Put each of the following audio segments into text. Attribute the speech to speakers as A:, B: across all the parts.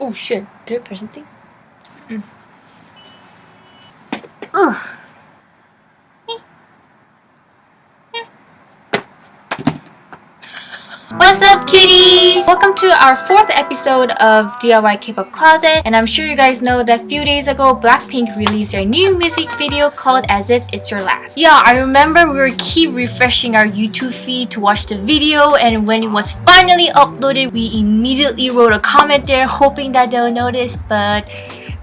A: Oh shit, did I press something? Ugh. What's up, cuties? Welcome to our 4th episode of DIY K-pop Closet, and I'm sure you guys know that a few days ago Blackpink released their new music video called As If It's Your Last. Yeah, I remember we were keep refreshing our YouTube feed to watch the video, and when it was finally uploaded, we immediately wrote a comment there hoping that they'll notice, but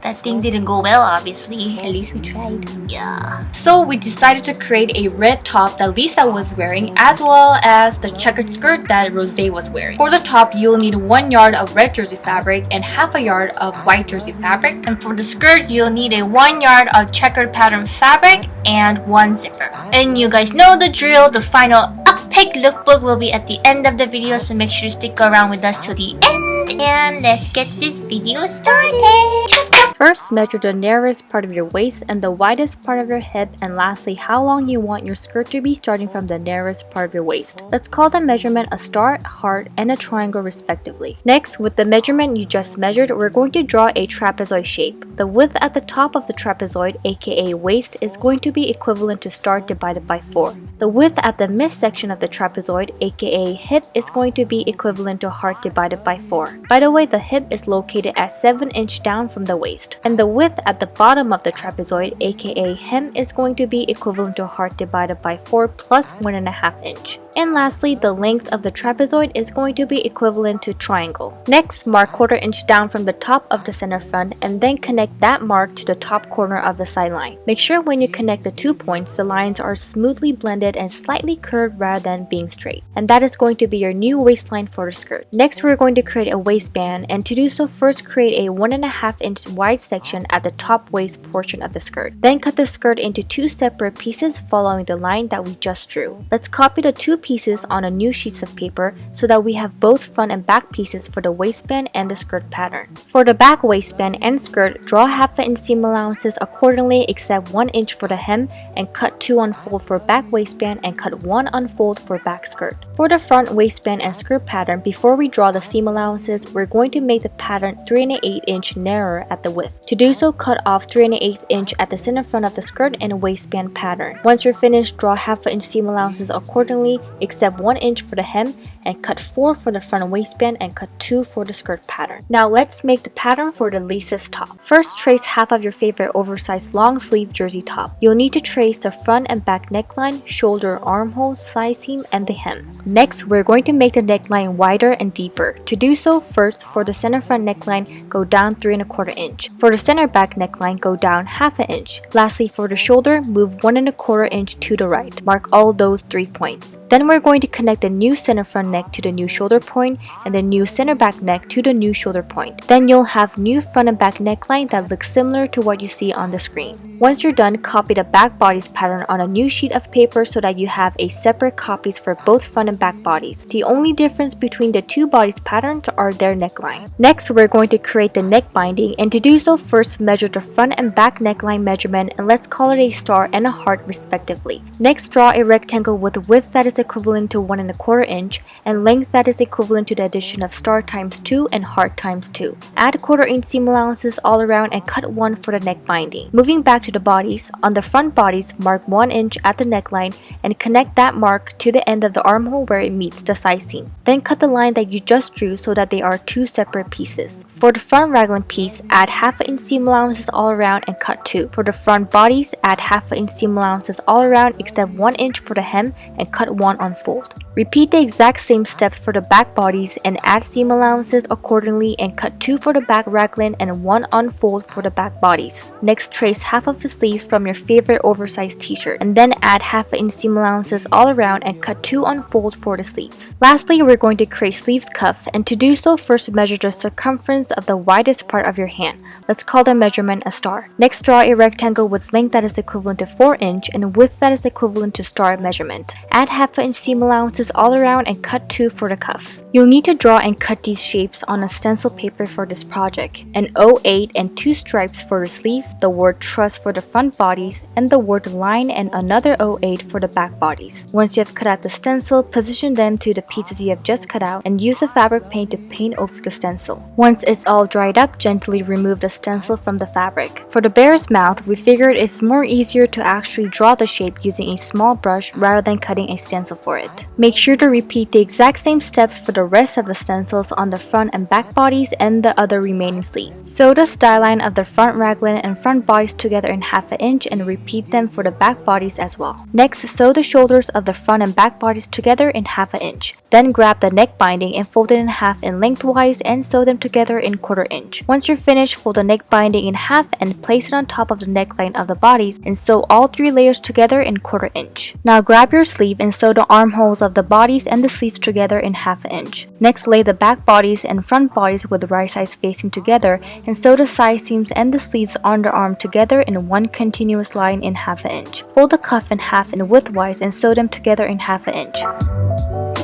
A: that thing didn't go well, obviously. At least we tried. Yeah. So we decided to create a red top that Lisa was wearing, as well as the checkered skirt that Rose was wearing. For the top, you'll need 1 yard of red jersey fabric and half a yard of white jersey fabric. And for the skirt, you'll need a 1 yard of checkered pattern fabric and 1 zipper. And you guys know the drill. The final uppick lookbook will be at the end of the video, so make sure to stick around with us till the end. And let's get this video started. First, measure the narrowest part of your waist and the widest part of your hip, and lastly, how long you want your skirt to be starting from the narrowest part of your waist. Let's call the measurement a star, heart, and a triangle respectively. Next, with the measurement you just measured, we're going to draw a trapezoid shape. The width at the top of the trapezoid, aka waist, is going to be equivalent to star divided by 4. The width at the midsection of the trapezoid, aka hip, is going to be equivalent to heart divided by 4. By the way, the hip is located at 7 inches down from the waist. And the width at the bottom of the trapezoid, aka hem, is going to be equivalent to heart divided by 4 plus 1.5 inch. And lastly, the length of the trapezoid is going to be equivalent to triangle. Next, mark 1/4 inch down from the top of the center front and then connect that mark to the top corner of the sideline. Make sure when you connect the 2 points, the lines are smoothly blended and slightly curved rather than being straight. And that is going to be your new waistline for the skirt. Next, we're going to create a waistband, and to do so, first create a 1.5 inch wide section at the top waist portion of the skirt. Then cut the skirt into 2 separate pieces following the line that we just drew. Let's copy the 2 pieces on a new sheets of paper so that we have both front and back pieces for the waistband and the skirt pattern. For the back waistband and skirt, draw 1/2 inch seam allowances accordingly except 1 inch for the hem, and cut 2 unfold for back waistband and cut 1 unfold for back skirt. For the front waistband and skirt pattern, before we draw the seam allowances, we're going to make the pattern 3.1/8 inch narrower at the width. To do so, cut off 3.1/8 inch at the center front of the skirt and waistband pattern. Once you're finished, draw 1/2 inch seam allowances accordingly except 1 inch for the hem, and cut 4 for the front waistband and cut 2 for the skirt pattern. Now let's make the pattern for the Lisa's top. First, trace half of your favorite oversized long sleeve jersey top. You'll need to trace the front and back neckline, shoulder, armhole, side seam, and the hem. Next, we're going to make the neckline wider and deeper. To do so, first, for the center front neckline, go down 3.25 inch. For the center back neckline, go down 1/2 inch. Lastly, for the shoulder, move 1.25 inch to the right. Mark all those 3 points. Then we're going to connect the new center front neck to the new shoulder point and the new center back neck to the new shoulder point. Then you'll have new front and back neckline that looks similar to what you see on the screen. Once you're done, copy the back bodies pattern on a new sheet of paper so that you have a separate copies for both front and back bodies. The only difference between the 2 bodies patterns are their neckline. Next, we're going to create the neck binding, and to do so, first measure the front and back neckline measurement, and let's call it a star and a heart respectively. Next, draw a rectangle with width that is equivalent to 1.25 inch and length that is equivalent to the addition of star times 2 and heart times 2. Add 1/4 inch seam allowances all around and cut 1 for the neck binding. Moving back to the bodies, on the front bodies, mark 1 inch at the neckline and connect that mark to the end of the armhole where it meets the side seam. Then cut the line that you just drew so that they are 2 separate pieces. For the front raglan piece, add 1/2 inch seam allowances all around and cut 2. For the front bodies, add 1/2 inch seam allowances all around except 1 inch for the hem and cut 1 unfold. Repeat the exact same steps for the back bodies and add seam allowances accordingly and cut 2 for the back raglan and 1 unfold for the back bodies. Next, trace half of the sleeves from your favorite oversized t-shirt and then add 1/2 inch seam allowances all around and cut 2 unfold for the sleeves. Lastly, we're going to create sleeves cuff, and to do so, first measure the circumference of the widest part of your hand. Let's call the measurement a star. Next, draw a rectangle with length that is equivalent to 4 inch and width that is equivalent to star measurement. Add 1/2 inch seam allowances pieces all around and cut 2 for the cuff. You'll need to draw and cut these shapes on a stencil paper for this project. An 08 and 2 stripes for the sleeves, the word trust for the front bodies, and the word line and another 08 for the back bodies. Once you have cut out the stencil, position them to the pieces you have just cut out and use the fabric paint to paint over the stencil. Once it's all dried up, gently remove the stencil from the fabric. For the bear's mouth, we figured it's more easier to actually draw the shape using a small brush rather than cutting a stencil for it. Make sure to repeat the exact same steps for the rest of the stencils on the front and back bodies and the other remaining sleeves. Sew the style line of the front raglan and front bodies together in 1/2 inch and repeat them for the back bodies as well. Next, sew the shoulders of the front and back bodies together in 1/2 inch. Then grab the neck binding and fold it in half in lengthwise and sew them together in 1/4 inch. Once you're finished, fold the neck binding in half and place it on top of the neckline of the bodies and sew all 3 layers together in 1/4 inch. Now grab your sleeve and sew the armholes of the bodies and the sleeves together in 1/2 inch. Next, lay the back bodies and front bodies with the right sides facing together and sew the side seams and the sleeves on the arm together in one continuous line in 1/2 inch. Fold the cuff in half in widthwise and sew them together in 1/2 inch.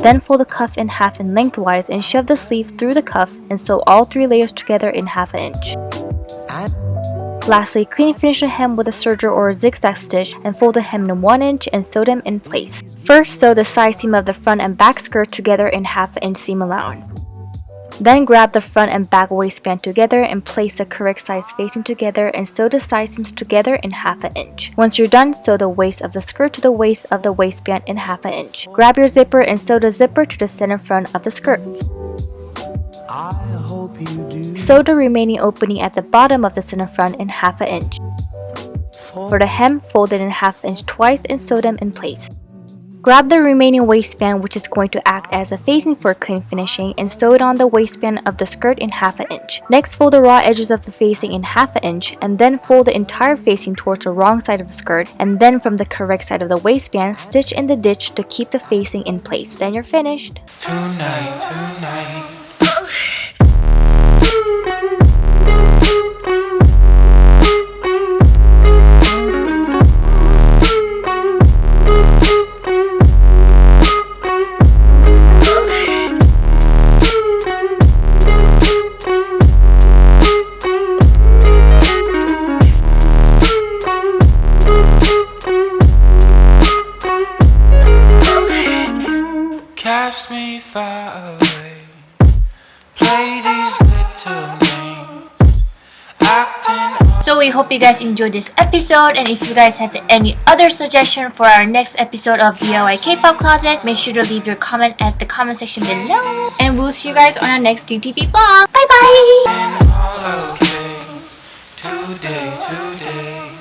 A: Then fold the cuff in half in lengthwise and shove the sleeve through the cuff and sew all 3 layers together in 1/2 inch. Lastly, clean finish the hem with a serger or a zigzag stitch and fold the hem in 1 inch and sew them in place. First, sew the side seam of the front and back skirt together in 1/2 inch seam allowance. Then grab the front and back waistband together and place the correct sides facing together and sew the side seams together in 1/2 inch. Once you're done, sew the waist of the skirt to the waist of the waistband in 1/2 inch. Grab your zipper and sew the zipper to the center front of the skirt. Sew the remaining opening at the bottom of the center front in 1/2 inch. For the hem, fold it in 1/2 inch twice and sew them in place. Grab the remaining waistband, which is going to act as a facing for clean finishing, and sew it on the waistband of the skirt in 1/2 inch. Next, fold the raw edges of the facing in 1/2 inch and then fold the entire facing towards the wrong side of the skirt, and then from the correct side of the waistband, stitch in the ditch to keep the facing in place. Then you're finished. Tonight.
B: Cast me far away. Play these little games.
A: So we hope you guys enjoyed this episode, and if you guys have any other suggestion for our next episode of DIY K-pop Closet, make sure to leave your comment at the comment section below. And we'll see you guys on our next DTV vlog. Bye bye!
B: Today.